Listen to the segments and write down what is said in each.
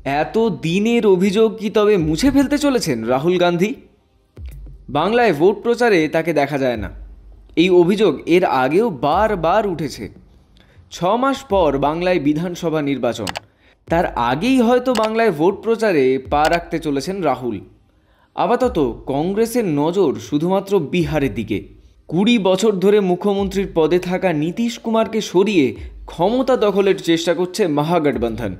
এত দিনের অভিযোগ কি তবে মুছে ফেলতে চলেছেন রাহুল গান্ধী? বাংলায় ভোট প্রচারে তাকে দেখা যায় না, এই অভিযোগ এর আগেও বারবার উঠেছে। 6 মাস পর বাংলায় বিধানসভা নির্বাচন, তার আগেই হয়তো বাংলায় ভোট প্রচারে পা রাখতে চলেছেন রাহুল। আপাতত কংগ্রেসের নজর শুধুমাত্র বিহারের দিকে। 20 বছর ধরে মুখ্যমন্ত্রীর পদে থাকা নীতিশ কুমারকে সরিয়ে ক্ষমতা দখলের চেষ্টা করছে মহাগঠবন্ধন।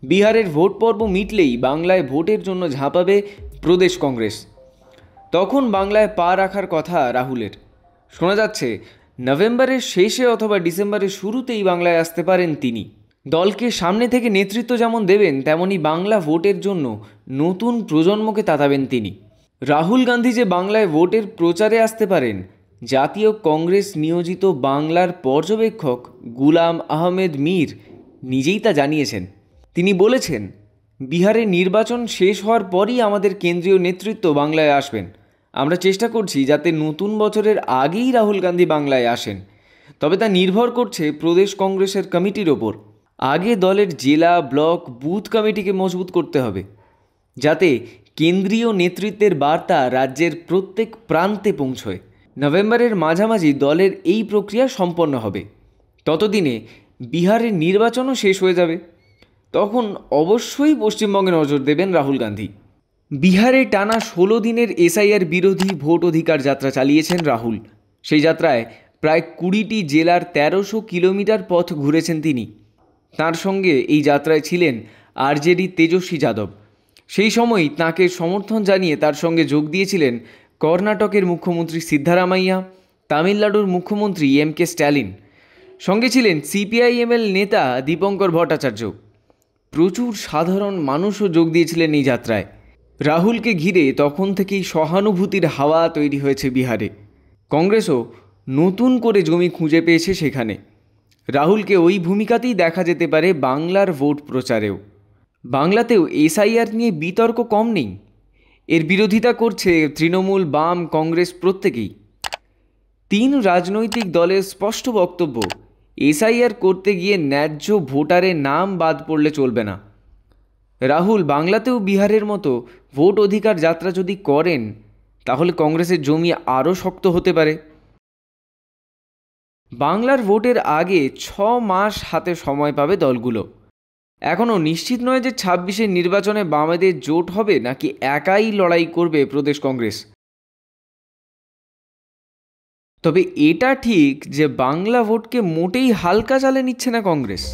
বিহারের ভোট পর্ব মিটলেই বাংলায় ভোটের জন্য ঝাঁপাবে প্রদেশ কংগ্রেস। তখন বাংলায় পা রাখার কথা রাহুলের। শোনা যাচ্ছে নভেম্বরের শেষে অথবা ডিসেম্বরের শুরুতেই বাংলায় আসতে পারেন তিনি। দলকে সামনে থেকে নেতৃত্ব যেমন দেবেন, তেমনি বাংলা ভোটের জন্য নতুন প্রজন্মকে তাতাবেন তিনি। রাহুল গান্ধী যে বাংলায় ভোটের প্রচারে আসতে পারেন, জাতীয় কংগ্রেস নিয়োজিত বাংলার পর্যবেক্ষক গুলাম আহমেদ মীর নিজেই তা জানিয়েছেন। তিনি বলেছেন, বিহারের নির্বাচন শেষ হওয়ার পরই আমাদের কেন্দ্রীয় নেতৃত্ব বাংলায় আসবেন। আমরা চেষ্টা করছি যাতে নতুন বছরের আগেই রাহুল গান্ধী বাংলায় আসেন, তবে তা নির্ভর করছে প্রদেশ কংগ্রেসের কমিটির ওপর। আগে দলের জেলা, ব্লক, বুথ কমিটিকে মজবুত করতে হবে, যাতে কেন্দ্রীয় নেতৃত্বের বার্তা রাজ্যের প্রত্যেক প্রান্তে পৌঁছয়। নভেম্বরের মাঝামাঝি দলের এই প্রক্রিয়া সম্পন্ন হবে। ততদিনে বিহারের নির্বাচনও শেষ হয়ে যাবে। তখন অবশ্যই পশ্চিমবঙ্গে নজর দেবেন রাহুল গান্ধী। বিহারে টানা 16 দিনের এসআইআর বিরোধী ভোট অধিকার যাত্রা চালিয়েছেন রাহুল। সেই যাত্রায় প্রায় 20টি জেলার 1300 কিলোমিটার পথ ঘুরেছেন তিনি। তার সঙ্গে এই যাত্রায় ছিলেন আরজেডি তেজস্বী যাদব। সেই সময়ই তাঁকে সমর্থন জানিয়ে তার সঙ্গে যোগ দিয়েছিলেন কর্ণাটকের মুখ্যমন্ত্রী সিদ্ধারামাইয়া, তামিলনাড়ুর মুখ্যমন্ত্রী এম.কে. স্ট্যালিন। সঙ্গে ছিলেন সিপিআইএমএল নেতা দীপঙ্কর ভট্টাচার্য। প্রচুর সাধারণ মানুষও যোগ দিয়েছিলেন এই যাত্রায়। রাহুলকে ঘিরে তখন থেকেই সহানুভূতির হাওয়া তৈরি হয়েছে বিহারে। কংগ্রেসও নতুন করে জমি খুঁজে পেয়েছে সেখানে। রাহুলকে ওই ভূমিকাতেই দেখা যেতে পারে বাংলার ভোট প্রচারেও। বাংলাতেও এসআইআর নিয়ে বিতর্ক কম নেই। এর বিরোধিতা করছে তৃণমূল, বাম, কংগ্রেস প্রত্যেকেই। 3 রাজনৈতিক দলের স্পষ্ট বক্তব্য, এসআইআর করতে গিয়ে ন্যায্য ভোটারের নাম বাদ পড়লে চলবে না। রাহুল বাংলাতেও বিহারের মতো ভোট অধিকার যাত্রা যদি করেন, তাহলে কংগ্রেসের জমি আরও শক্ত হতে পারে। বাংলার ভোটের আগে 6 মাস হাতে সময় পাবে দলগুলো। এখনও নিশ্চিত নয় যে 26-এর নির্বাচনে বামেদের জোট হবে নাকি একাই লড়াই করবে প্রদেশ কংগ্রেস। তবে এটা ঠিক যে বাংলা ভোটকে মোটেই হালকা চালে নিচ্ছে না কংগ্রেস।